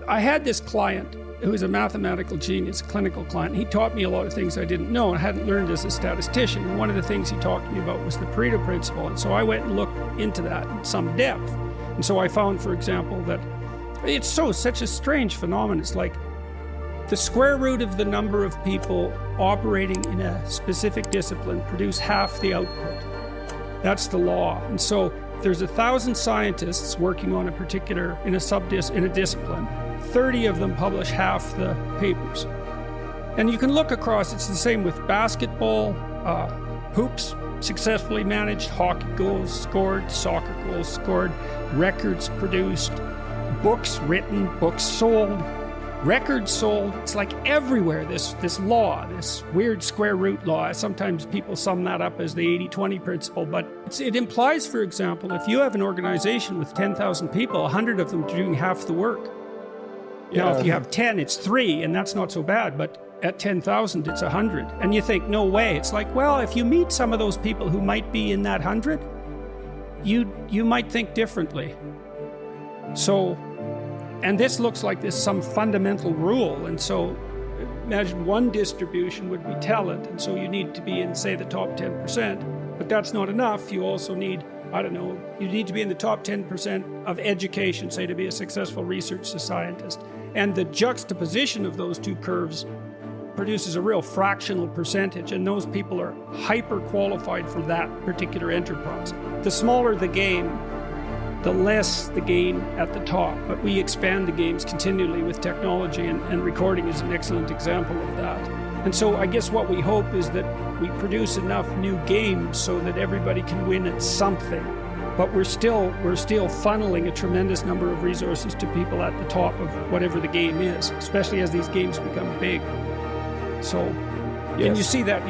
I had this client who was a mathematical genius, a clinical client. He taught me a lot of things I didn't know and hadn't learned as a statistician. And one of the things he talked to me about was the Pareto principle. And so I went and looked into that in some depth. And so I found, for example, that it's such a strange phenomenon. It's like the square root of the number of people operating in a specific discipline produce half the output. That's the law. And so if there's 1,000 scientists working on in a discipline, 30 of them publish half the papers. And you can look across, it's the same with basketball, hoops successfully managed, hockey goals scored, soccer goals scored, records produced, books written, books sold, records sold. It's like everywhere, this law, this weird square root law. Sometimes people sum that up as the 80-20 principle, but it implies, for example, if you have an organization with 10,000 people, 100 of them are doing half the work. Now, if you have 10, it's 3, and that's not so bad, but at 10,000, it's 100. And you think, no way. It's like, well, if you meet some of those people who might be in that 100, you might think differently. So, and this looks like there's some fundamental rule. And so, imagine one distribution would be talent, and so you need to be in, say, the top 10%. But that's not enough. You also need, I don't know, you need to be in the top 10% of education, say, to be a successful research scientist. And the juxtaposition of those two curves produces a real fractional percentage, and those people are hyper qualified for that particular enterprise. The smaller the game, the less the gain at the top. But we expand the games continually with technology, and recording is an excellent example of that. And so I guess what we hope is that we produce enough new games so that everybody can win at something. But we're still funneling a tremendous number of resources to people at the top of whatever the game is, especially as these games become big. So, yes. And you see that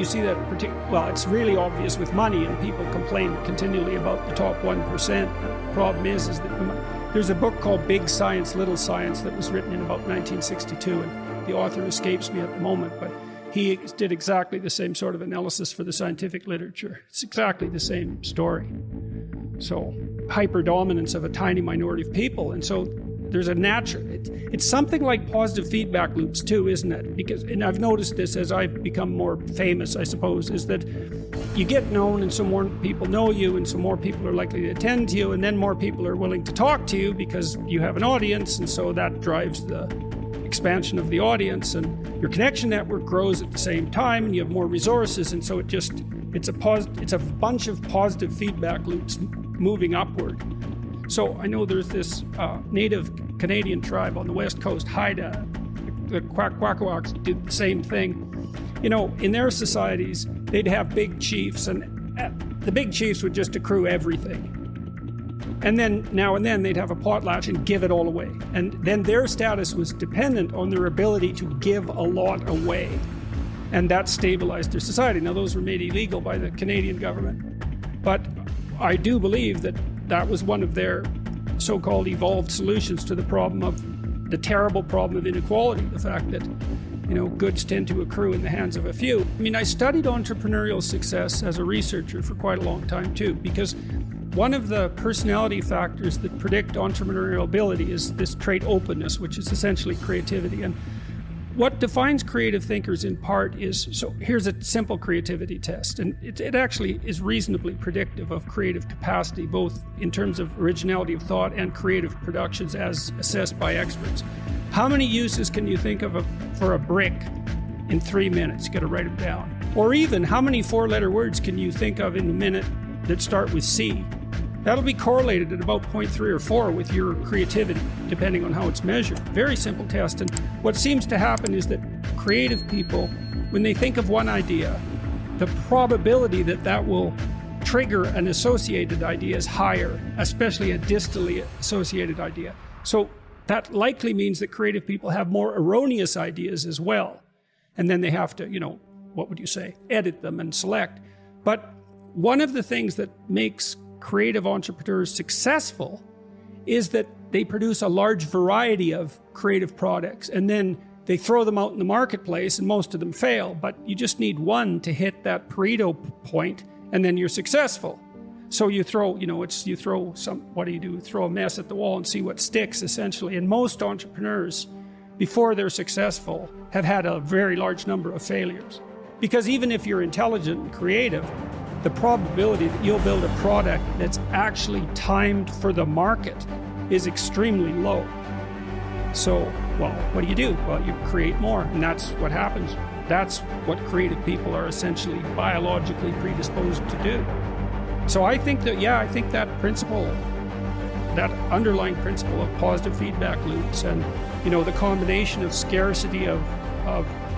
well, it's really obvious with money, and people complain continually about the top 1%. The problem is that there's a book called Big Science, Little Science that was written in about 1962, and the author escapes me at the moment, but he did exactly the same sort of analysis for the scientific literature. It's exactly the same story. So, hyper-dominance of a tiny minority of people. And so there's a natural, it's something like positive feedback loops too, isn't it? Because, and I've noticed this as I've become more famous, I suppose, is that you get known and so more people know you, and so more people are likely to attend to you, and then more people are willing to talk to you because you have an audience, and so that drives the expansion of the audience, and your connection network grows at the same time, and you have more resources, and so it's a bunch of positive feedback loops moving upward. So I know there's this native Canadian tribe on the west coast, Haida. The Kwakwaka'waks did the same thing. You know, in their societies, they'd have big chiefs, and the big chiefs would just accrue everything. And then now and then they'd have a potlatch and give it all away. And then their status was dependent on their ability to give a lot away. And that stabilized their society. Now, those were made illegal by the Canadian government. But I do believe that that was one of their so-called evolved solutions to the terrible problem of inequality, the fact that, you know, goods tend to accrue in the hands of a few. I mean, I studied entrepreneurial success as a researcher for quite a long time too, because one of the personality factors that predict entrepreneurial ability is this trait openness, which is essentially creativity. And what defines creative thinkers in part is, so here's a simple creativity test, and it actually is reasonably predictive of creative capacity, both in terms of originality of thought and creative productions as assessed by experts. How many uses can you think of for a brick in 3 minutes? You got to write them down. Or even, how many 4-letter words can you think of in a minute that start with C? That'll be correlated at about 0.3 or 4 with your creativity, depending on how it's measured. Very simple test. And what seems to happen is that creative people, when they think of one idea, the probability that that will trigger an associated idea is higher, especially a distally associated idea. So that likely means that creative people have more erroneous ideas as well. And then they have to, you know, what would you say, edit them and select. But one of the things that makes creative entrepreneurs successful is that they produce a large variety of creative products, and then they throw them out in the marketplace, and most of them fail, but you just need one to hit that Pareto point, and then you're successful. So you throw, what do you do? Throw a mess at the wall and see what sticks, essentially. And most entrepreneurs, before they're successful, have had a very large number of failures. Because even if you're intelligent and creative, the probability that you'll build a product that's actually timed for the market is extremely low. So, well, what do? Well, you create more, and that's what happens. That's what creative people are essentially biologically predisposed to do. So I think that principle, that underlying principle of positive feedback loops and, the combination of scarcity of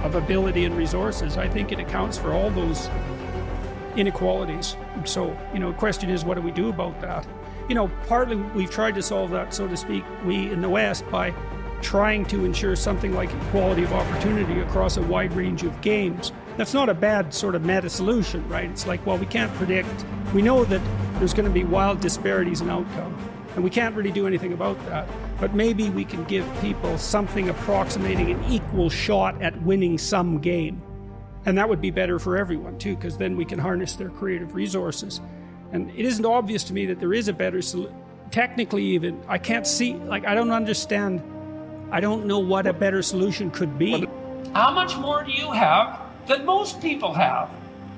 ability and resources, I think it accounts for all those inequalities. So, the question is, what do we do about that? Partly we've tried to solve that, so to speak, we in the West, by trying to ensure something like equality of opportunity across a wide range of games. That's not a bad sort of meta solution, right? It's like, well, we can't predict. We know that there's going to be wild disparities in outcome, and we can't really do anything about that. But maybe we can give people something approximating an equal shot at winning some game. And that would be better for everyone too, because then we can harness their creative resources. And it isn't obvious to me that there is a better solution. Technically even, I can't see, I don't understand. I don't know what a better solution could be. How much more do you have than most people have?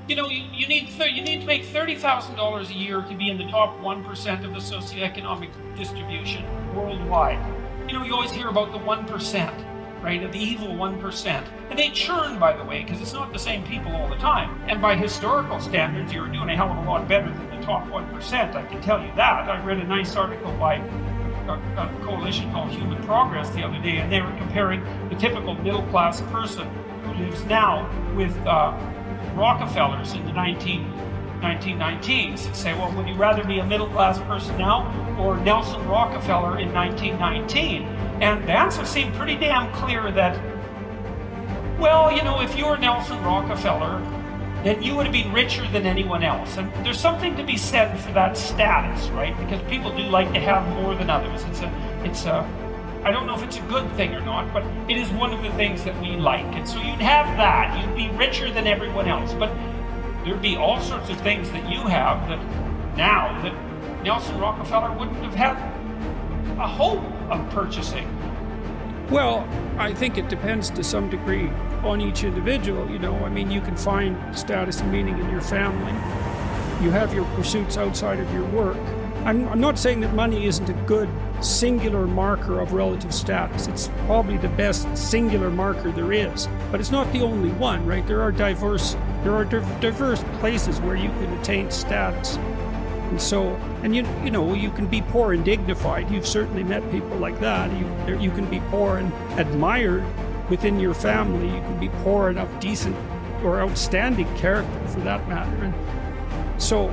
You need to make $30,000 a year to be in the top 1% of the socioeconomic distribution worldwide. You always hear about the 1%, right? The evil 1%. And they churn, by the way, because it's not the same people all the time. And by historical standards, you're doing a hell of a lot better than the top 1%, I can tell you that. I read a nice article by a coalition called Human Progress the other day, and they were comparing the typical middle-class person who lives now with Rockefellers in the 1919s, and say, well, would you rather be a middle-class person now or Nelson Rockefeller in 1919? And the answer seemed pretty damn clear that, well, if you were Nelson Rockefeller, then you would have been richer than anyone else. And there's something to be said for that status, right? Because people do like to have more than others. I don't know if it's a good thing or not, but it is one of the things that we like. And so you'd have that, you'd be richer than everyone else. But there'd be all sorts of things that you have that now that Nelson Rockefeller wouldn't have had a hope of purchasing. Well, I think it depends to some degree on each individual. You can find status and meaning in your family. You have your pursuits outside of your work. I'm not saying that money isn't a good singular marker of relative status. It's probably the best singular marker there is, but it's not the only one, right? There are diverse places where you can attain status. And so, you can be poor and dignified. You've certainly met people like that. You can be poor and admired within your family. You can be poor and of decent or outstanding character, for that matter. And so,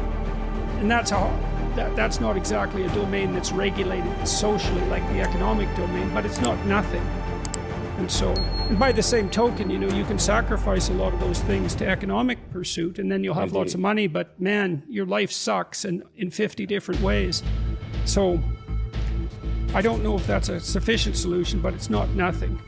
and that's not exactly a domain that's regulated socially like the economic domain, but it's not nothing. And so, and by the same token, you can sacrifice a lot of those things to economic pursuit, and then you'll have lots of money, but man, your life sucks in 50 different ways. So I don't know if that's a sufficient solution, but it's not nothing.